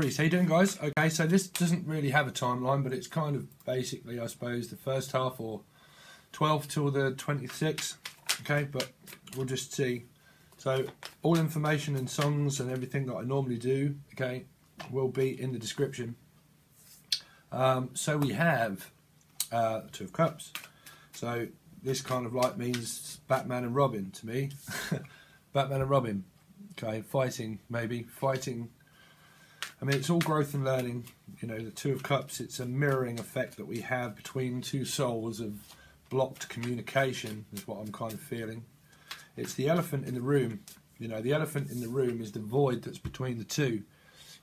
Aries, how you doing, guys? Okay, so this doesn't really have a timeline, but it's kind of basically, I suppose, the first half, or 12th till the 26th. Okay, but we'll just see. So all information and songs and everything that I normally do, okay, will be in the description. So we have Two of Cups. So this kind of like means Batman and Robin to me. Batman and Robin. Okay, fighting, maybe. Fighting. I mean, it's all growth and learning. You know, the Two of Cups, it's a mirroring effect that we have between two souls of blocked communication, is what I'm kind of feeling. It's the elephant in the room. You know, the elephant in the room is the void that's between the two.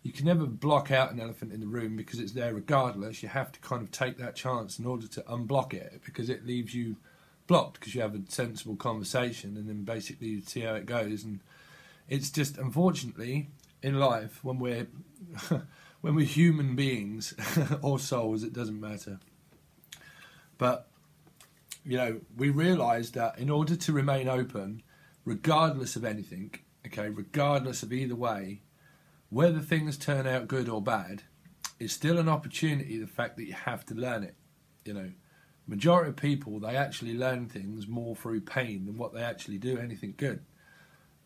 You can never block out an elephant in the room because it's there regardless. You have to kind of take that chance in order to unblock it, because it leaves you blocked because you have a sensible conversation and then basically you see how it goes. And it's just, unfortunately, in life, when we're when we're human beings or souls, it doesn't matter. But you know, we realise that in order to remain open, regardless of anything, okay, regardless of either way, whether things turn out good or bad, is still an opportunity. The fact that you have to learn it, you know, majority of people, they actually learn things more through pain than what they actually do anything good.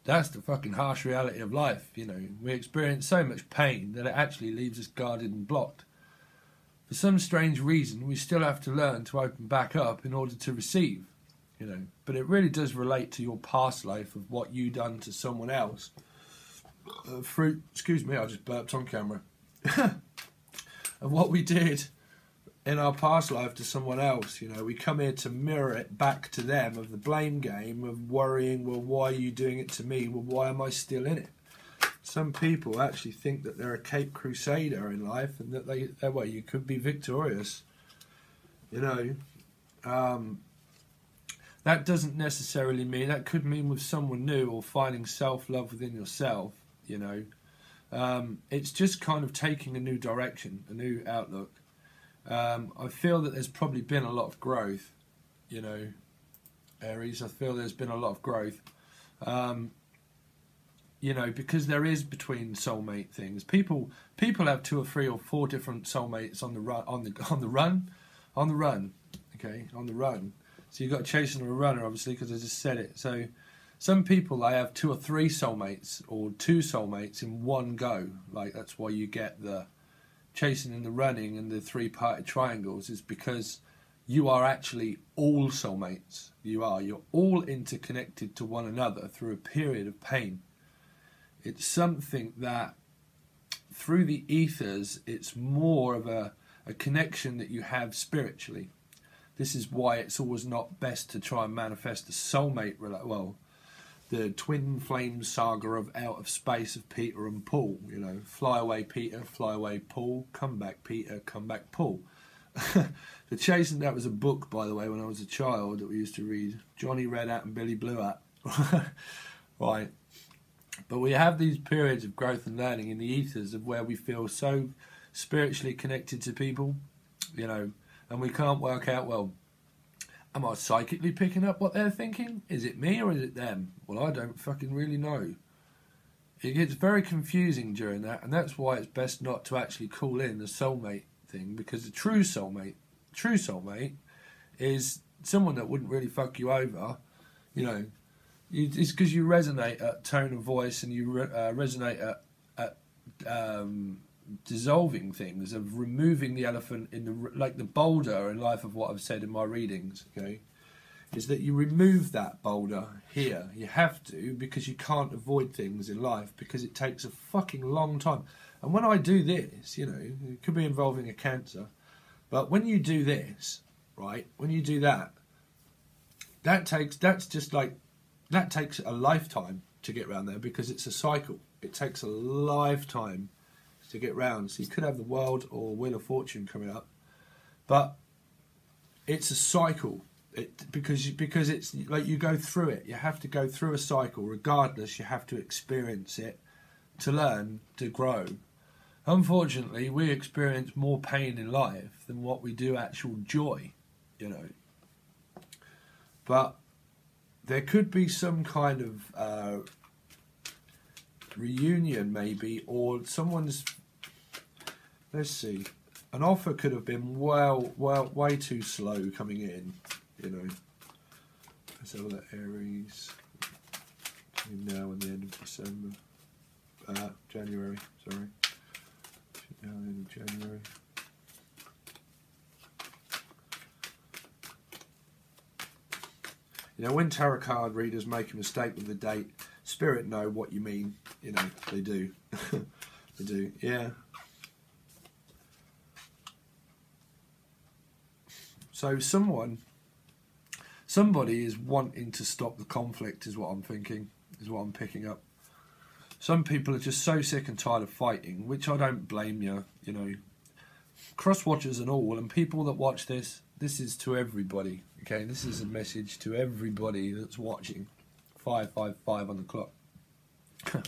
That's the fucking harsh reality of life, you know. We experience so much pain that it actually leaves us guarded and blocked. For some strange reason, we still have to learn to open back up in order to receive, you know. But it really does relate to your past life of what you done to someone else. Excuse me, I just burped on camera. Of what we did in our past life to someone else, you know. We come here to mirror it back to them, of the blame game, of worrying, well, why are you doing it to me? Well, why am I still in it? Some people actually think that they're a Cape Crusader in life and that well, you could be victorious. You know, that doesn't necessarily mean, that could mean with someone new or finding self-love within yourself, you know. It's just kind of taking a new direction, a new outlook. I feel that there's probably been a lot of growth, you know, Aries. I feel there's been a lot of growth. You know, because there is between soulmate things. People have 2 or 3 or 4 different soulmates on the run. Okay, on the run. So you've got a chaser and a runner, obviously, because I just said it. So some people, they have 2 or 3 soulmates or 2 soulmates in one go. Like, that's why you get the chasing and the running and the 3-parted triangles, is because you are actually all soulmates. You're all interconnected to one another through a period of pain. It's something that through the ethers, it's more of a connection that you have spiritually. This is why it's always not best to try and manifest a soulmate. Well, the twin flame saga of Out of Space of Peter and Paul. You know, fly away Peter, fly away Paul, come back Peter, come back Paul. The Chasing, that was a book, by the way, when I was a child that we used to read. Johnny Red Hat and Billy Blue Hat. Right. But we have these periods of growth and learning in the ethers of where we feel so spiritually connected to people, you know, and we can't work out, well, am I psychically picking up what they're thinking? Is it me or is it them? Well, I don't fucking really know. It gets very confusing during that, and that's why it's best not to actually call in the soulmate thing, because the true soulmate is someone that wouldn't really fuck you over, you know. It's because you resonate at tone of voice, and you resonate at dissolving things, of removing the elephant in the, like the boulder in life of what I've said in my readings, okay, is that you remove that boulder here. You have to, because you can't avoid things in life, because it takes a fucking long time. And when I do this, you know, it could be involving a cancer, but when you do this, right, when you do that, that takes a lifetime to get around there, because it's a cycle. It takes a lifetime to get round. So you could have the World or Wheel of Fortune coming up, but it's a cycle. Because it's like you go through it. You have to go through a cycle. Regardless, you have to experience it to learn, to grow. Unfortunately, we experience more pain in life than what we do actual joy, you know. But there could be some kind of reunion, maybe, or someone's let's see. An offer could have been way too slow coming in, you know. Let's have a look, Aries. Between now and the end of December. January, sorry. Now and the end of January. You know, when tarot card readers make a mistake with the date, Spirit know what you mean. You know, they do. They do, yeah. So somebody is wanting to stop the conflict, is what I'm thinking, is what I'm picking up. Some people are just so sick and tired of fighting, which I don't blame you, you know. Cross-watchers and all, and people that watch this, this is to everybody, okay? This is a message to everybody that's watching. 555 on the clock.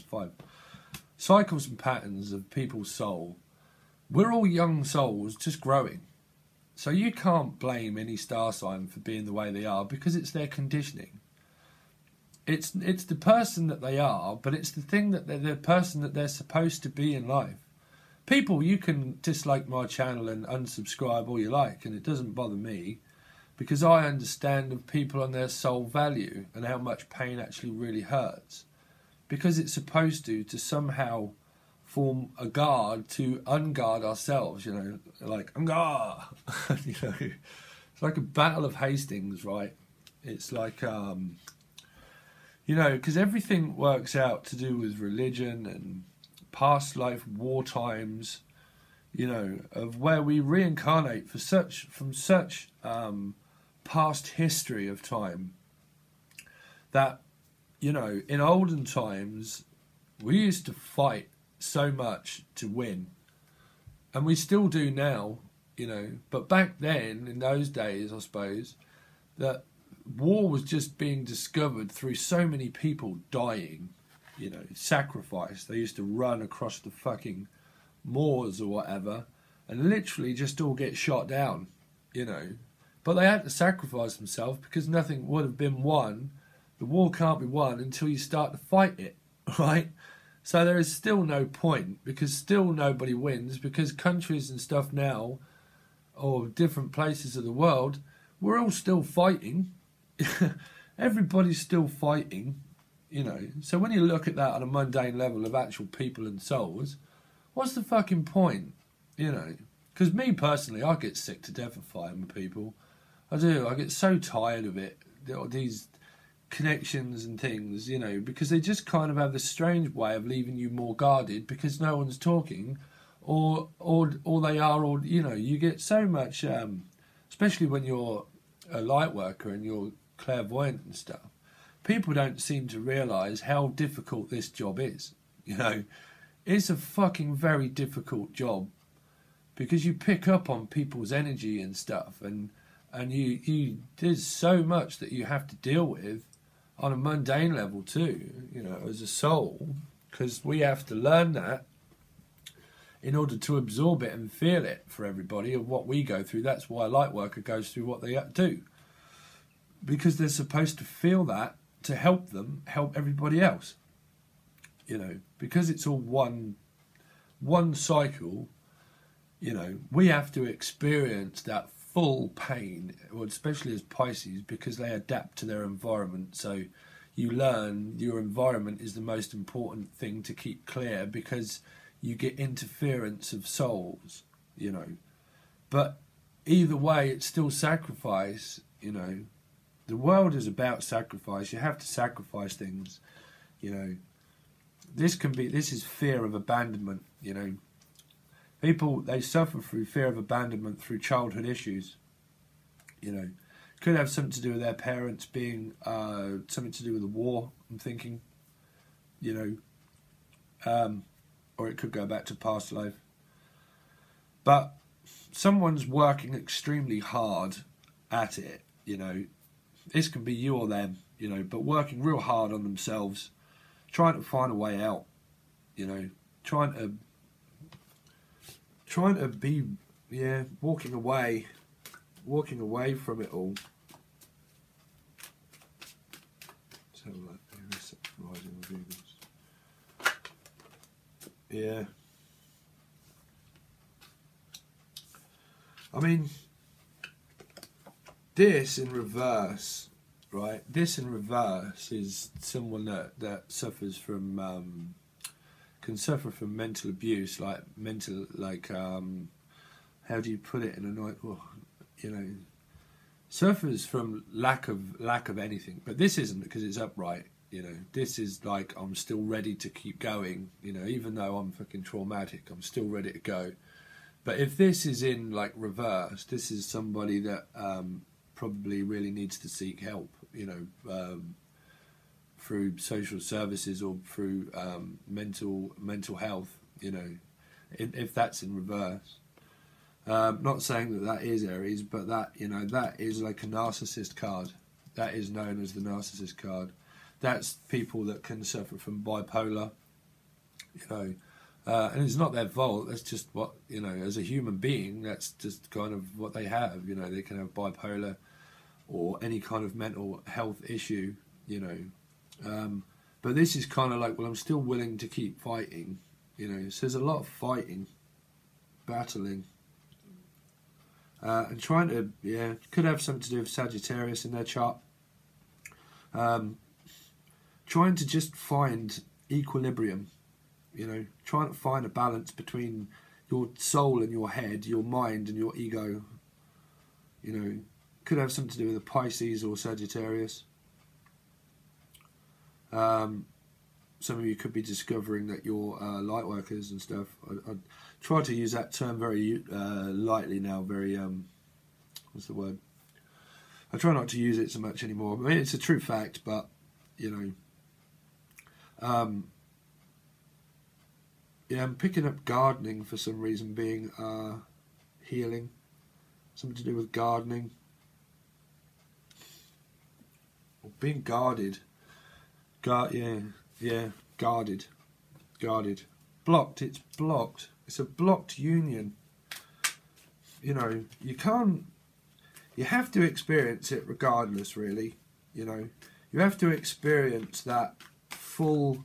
5. Cycles and patterns of people's soul. We're all young souls just growing. So you can't blame any star sign for being the way they are because it's their conditioning. It's the person that they are, but it's the thing that they're the person that they're supposed to be in life. People, you can dislike my channel and unsubscribe all you like, and it doesn't bother me because I understand of people and their soul value and how much pain actually really hurts. Because it's supposed to somehow form a guard to unguard ourselves, you know, like, unguard, you know. It's like a battle of Hastings, right? It's like, you know, because everything works out to do with religion and past life, war times, you know, of where we reincarnate from such past history of time that, you know, in olden times, we used to fight so much to win, and we still do now, you know, but back then, in those days, I suppose, that war was just being discovered through so many people dying, you know, sacrifice. They used to run across the fucking moors or whatever, and literally just all get shot down, you know, but they had to sacrifice themselves because nothing would have been won. The war can't be won until you start to fight it, right? So there is still no point because still nobody wins because countries and stuff now, or different places of the world, we're all still fighting. Everybody's still fighting, you know. So when you look at that on a mundane level of actual people and souls, what's the fucking point, you know? Because me personally, I get sick to death of fighting with people. I do. I get so tired of it. These connections and things, you know, because they just kind of have this strange way of leaving you more guarded because no one's talking, or they are, or, you know, you get so much, especially when you're a light worker and you're clairvoyant and stuff, people don't seem to realise how difficult this job is, you know. It's a fucking very difficult job because you pick up on people's energy and stuff, and you there's so much that you have to deal with on a mundane level too, you know, as a soul, because we have to learn that in order to absorb it and feel it for everybody of what we go through. That's why a light worker goes through what they do, because they're supposed to feel that to help them help everybody else, you know, because it's all one cycle. You know, we have to experience that full pain, well, especially as Pisces, because they adapt to their environment. So you learn your environment is the most important thing to keep clear because you get interference of souls, you know. But either way, it's still sacrifice, you know. The world is about sacrifice. You have to sacrifice things, you know. This is fear of abandonment, you know. People, they suffer through fear of abandonment through childhood issues, you know. Could have something to do with their parents being, something to do with the war, I'm thinking, you know. Or it could go back to past life. But someone's working extremely hard at it, you know. This can be you or them, you know, but working real hard on themselves, trying to find a way out, you know, trying to be, yeah, walking away from it all. So like, rising of Venus. Yeah. I mean, this in reverse, right? This in reverse is someone that suffers from, can suffer from mental abuse, like how do you put it in a night? Well, you know, suffers from lack of anything. But this isn't, because it's upright. You know, this is like, I'm still ready to keep going. You know, even though I'm fucking traumatic, I'm still ready to go. But if this is in like reverse, this is somebody that probably really needs to seek help. You know, through social services or through mental health. You know, if that's in reverse. Not saying that is Aries, but that, you know, that is like a narcissist card. That is known as the narcissist card. That's people that can suffer from bipolar, you know, and it's not their fault. That's just what, you know, as a human being, that's just kind of what they have. You know, they can have bipolar or any kind of mental health issue, you know. But this is kind of like, well, I'm still willing to keep fighting, you know. So there's a lot of fighting, battling. And trying to, yeah, could have something to do with Sagittarius in their chart. Trying to just find equilibrium, you know, trying to find a balance between your soul and your head, your mind and your ego. You know, could have something to do with a Pisces or Sagittarius. Some of you could be discovering that you're light workers and stuff. I try to use that term very lightly now, very, what's the word? I try not to use it so much anymore. I mean, it's a true fact, but, you know, yeah, I'm picking up gardening for some reason, being healing, something to do with gardening, or being guarded. Yeah, guarded, blocked. It's blocked. It's a blocked union. You know, you can't. You have to experience it regardless, really. You know, you have to experience that full.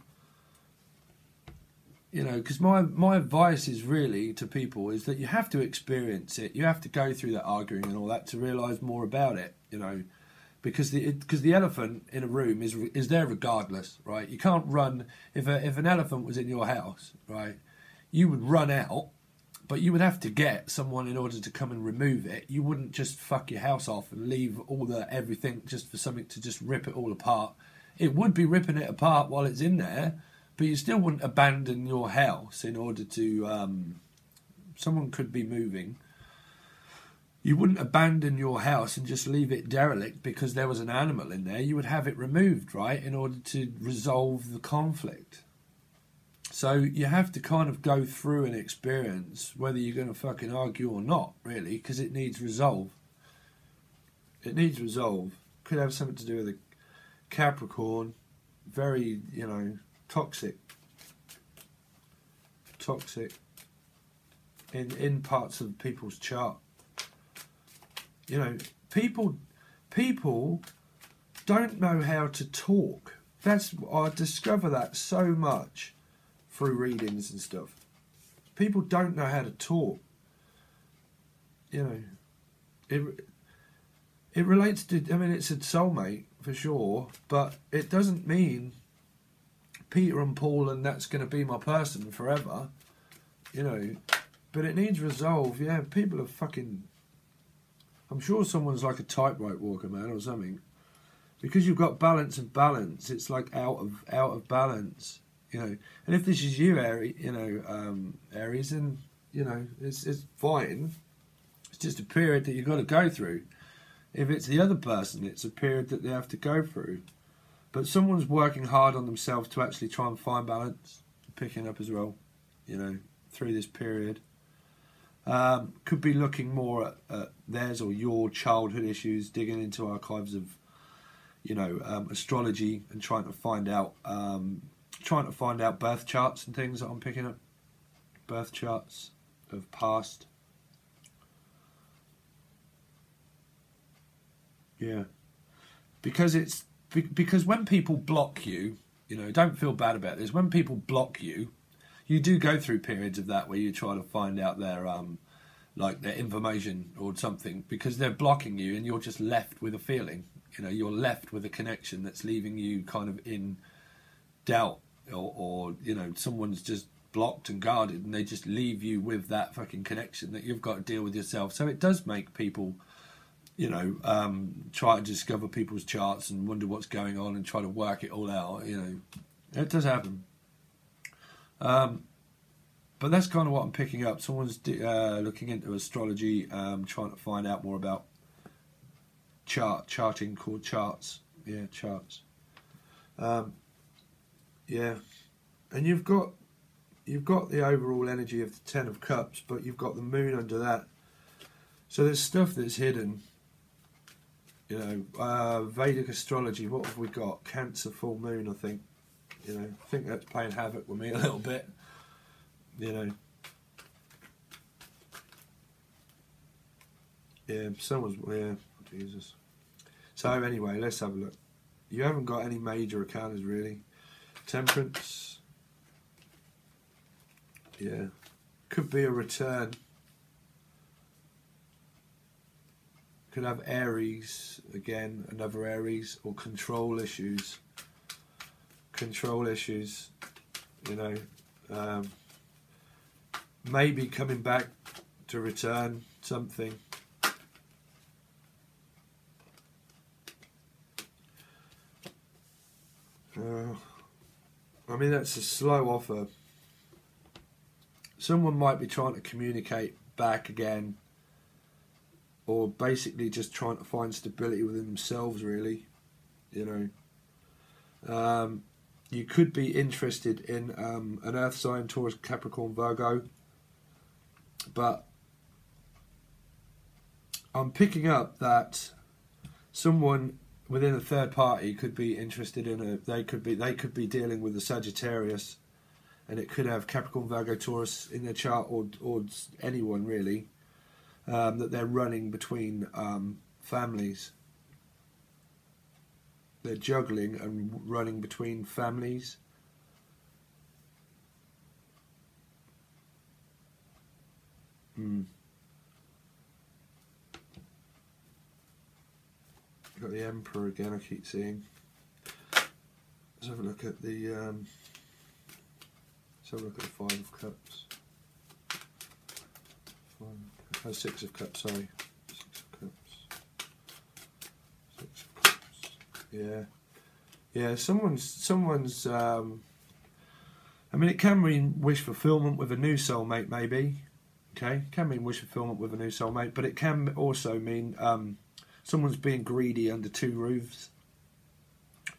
You know, because my advice is really to people is that you have to experience it. You have to go through that arguing and all that to realise more about it. You know, because the elephant in a room is there regardless, right? You can't run if an elephant was in your house, right? You would run out, but you would have to get someone in order to come and remove it. You wouldn't just fuck your house off and leave everything just for something to just rip it all apart. It would be ripping it apart while it's in there, but you still wouldn't abandon your house in order to. Someone could be moving. You wouldn't abandon your house and just leave it derelict because there was an animal in there. You would have it removed, right, in order to resolve the conflict. So you have to kind of go through an experience, whether you're going to fucking argue or not, really, because it needs resolve. It needs resolve. Could have something to do with a Capricorn. Very, you know, toxic. Toxic. In parts of people's chart. You know, people don't know how to talk. I discover that so much through readings and stuff. People don't know how to talk. You know, it relates to. I mean, it's a soulmate for sure, but it doesn't mean Peter and Paul and that's going to be my person forever. You know, but it needs resolve. Yeah, people are fucking. I'm sure someone's like a tightrope walker, man, or something. Because you've got balance and balance, it's like out of balance, you know. And if this is you, Aries, then you know it's fine. It's just a period that you've got to go through. If it's the other person, it's a period that they have to go through. But someone's working hard on themselves to actually try and find balance, picking up as well, you know, through this period. Could be looking more at theirs or your childhood issues, digging into archives of, you know, astrology and trying to find out birth charts and things that I'm picking up. Birth charts of past. Yeah, because when people block you, you know, don't feel bad about this. When people block you, you do go through periods of that where you try to find out their like their information or something, because they're blocking you, and you're just left with a feeling. You know, you're left with a connection that's leaving you kind of in doubt, or you know, someone's just blocked and guarded, and they just leave you with that fucking connection that you've got to deal with yourself. So it does make people, you know, try to discover people's charts and wonder what's going on and try to work it all out. You know, it does happen. But that's kind of what I'm picking up. Someone's looking into astrology, trying to find out more about charting, called charts. Yeah, charts. Yeah, and you've got the overall energy of the Ten of Cups, but you've got the Moon under that. So there's stuff that's hidden. You know, Vedic astrology. What have we got? Cancer full moon, I think. You know, I think that's playing havoc with me a little bit. You know. Yeah, yeah, Jesus. So anyway, let's have a look. You haven't got any major arcanas really. Temperance. Yeah. Could be a return. Could have Aries again, another Aries, or control issues. Control issues, you know. Maybe coming back to return something. I mean, that's a slow offer. Someone might be trying to communicate back again, or basically just trying to find stability within themselves, really. You know. You could be interested in an earth sign, Taurus, Capricorn, Virgo, but I'm picking up that someone within a third party could be interested in they could be dealing with a Sagittarius, and it could have Capricorn, Virgo, Taurus in their chart, or anyone really, that they're running between families. They're juggling and running between families. Got the Emperor again, I keep seeing. Let's have a look at the Five of Cups. Six of Cups, sorry. Six of Cups. Six of Cups. Yeah. Yeah, someone's I mean, it can mean wish fulfillment with a new soulmate, maybe. Okay? It can mean wish fulfillment with a new soulmate, but it can also mean someone's being greedy under two roofs.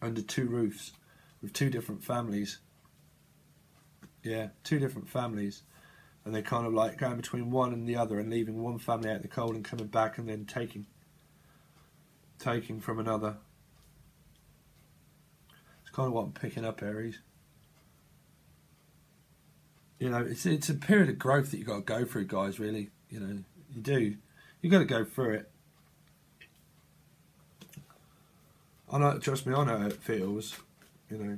Under two roofs. With two different families. Yeah, two different families. And they're kind of like going between one and the other and leaving one family out in the cold and coming back and then taking from another. It's kind of what I'm picking up, Aries. You know, it's a period of growth that you've got to go through, guys, really. You know, you do. You've got to go through it. I know, trust me, I know how it feels. You know,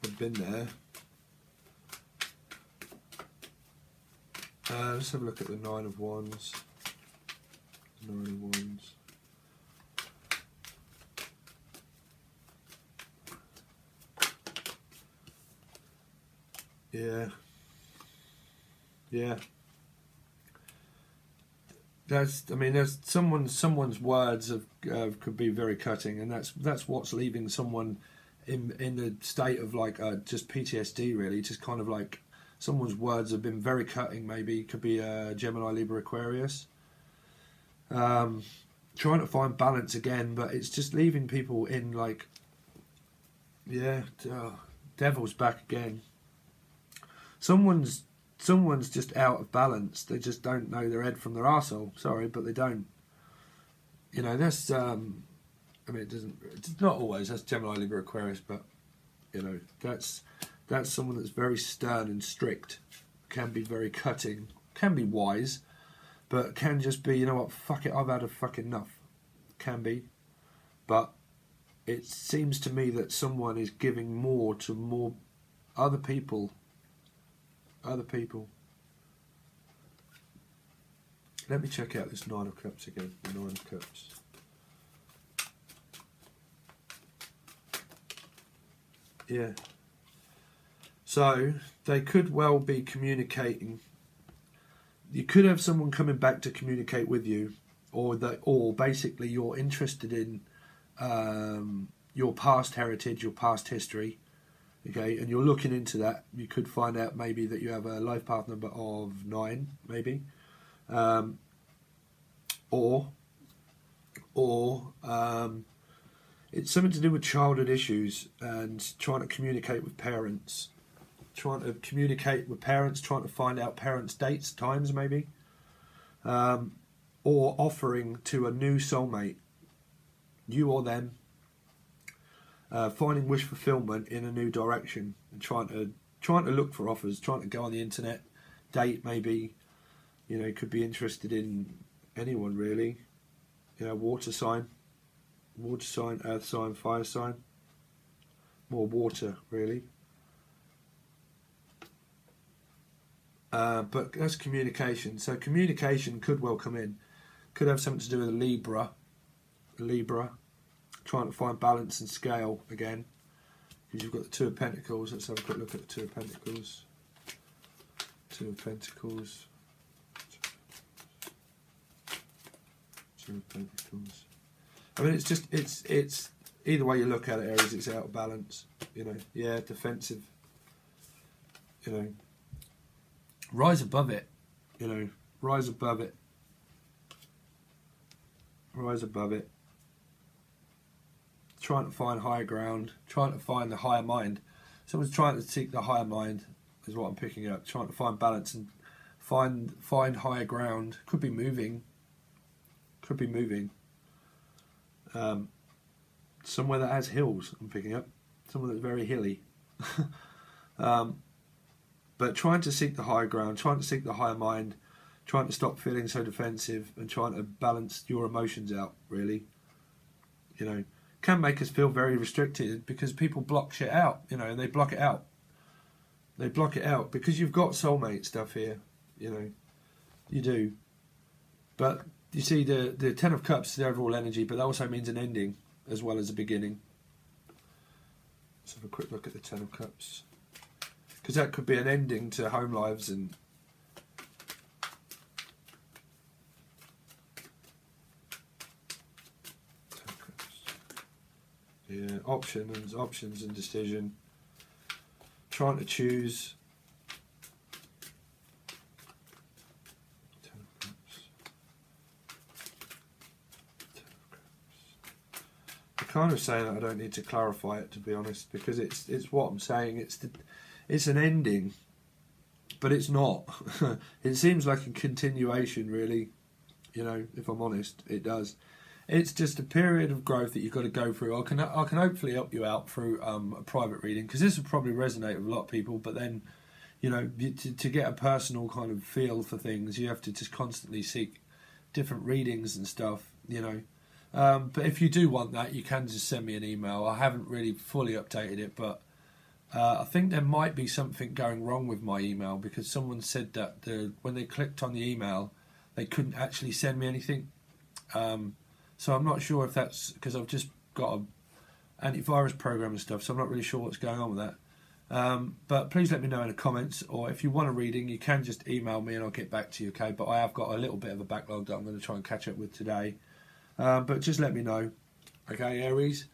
I've been there. Let's have a look at the Nine of Wands. Nine of Wands. Yeah. Yeah. I mean, there's someone's words could be very cutting, and that's what's leaving someone in the state of like just PTSD, really. Just kind of like someone's words have been very cutting. Maybe it could be Gemini, Libra, Aquarius. Trying to find balance again, but it's just leaving people in like, yeah, devil's back again. Someone's just out of balance. They just don't know their head from their arsehole. Sorry, but they don't. You know, that's, I mean, it's not always, that's Gemini, Libra, Aquarius, but, you know, that's someone that's very stern and strict, can be very cutting, can be wise, but can just be, you know what, fuck it, I've had a fucking enough. Can be. But it seems to me that someone is giving more to more other people. Let me check out this Nine of Cups again. The Nine of Cups. Yeah. So they could well be communicating. You could have someone coming back to communicate with you, or basically you're interested in your past heritage, your past history. Okay, and you're looking into that. You could find out maybe that you have a life path number of 9, maybe, or it's something to do with childhood issues and trying to communicate with parents, trying to find out parents' dates, times, maybe, or offering to a new soulmate, you or them. Finding wish fulfillment in a new direction and trying to look for offers, trying to go on the internet, date maybe, you know, could be interested in anyone really, you know, water sign, earth sign, fire sign, more water really. But that's communication. So communication could well come in, could have something to do with Libra. Trying to find balance and scale again, because you've got the Two of Pentacles. Let's have a quick look at the Two of Pentacles. Two of Pentacles. Two of Pentacles. I mean, it's just it's either way you look at it, Aries, it's out of balance. You know, yeah, defensive. You know, rise above it. You know, rise above it. Rise above it. Trying to find higher ground, trying to find the higher mind. Someone's trying to seek the higher mind, is what I'm picking up. Trying to find balance and find higher ground. Could be moving. Somewhere that has hills, I'm picking up. Somewhere that's very hilly. But trying to seek the higher ground, trying to seek the higher mind, trying to stop feeling so defensive and trying to balance your emotions out, really. You know, can make us feel very restricted because people block shit out, you know, and they block it out. They block it out because you've got soulmate stuff here, you know, you do. But you see, the Ten of Cups is the overall energy, but that also means an ending as well as a beginning. Let's have a quick look at the Ten of Cups, because that could be an ending to home lives and yeah, options and decision. Trying to choose. I'm kind of saying that I don't need to clarify it, to be honest, because it's what I'm saying. It's an ending, but it's not. It seems like a continuation, really. You know, if I'm honest, it does. It's just a period of growth that you've got to go through. I can hopefully help you out through a private reading, because this will probably resonate with a lot of people. But then, you know, to get a personal kind of feel for things, you have to just constantly seek different readings and stuff, you know. But if you do want that, you can just send me an email. I haven't really fully updated it, but I think there might be something going wrong with my email, because someone said that when they clicked on the email, they couldn't actually send me anything. So I'm not sure if that's because I've just got an antivirus program and stuff, so I'm not really sure what's going on with that. But please let me know in the comments, or if you want a reading, you can just email me and I'll get back to you, okay? But I have got a little bit of a backlog that I'm going to try and catch up with today. But just let me know, okay, Aries?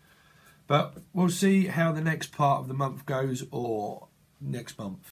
But we'll see how the next part of the month goes, or next month.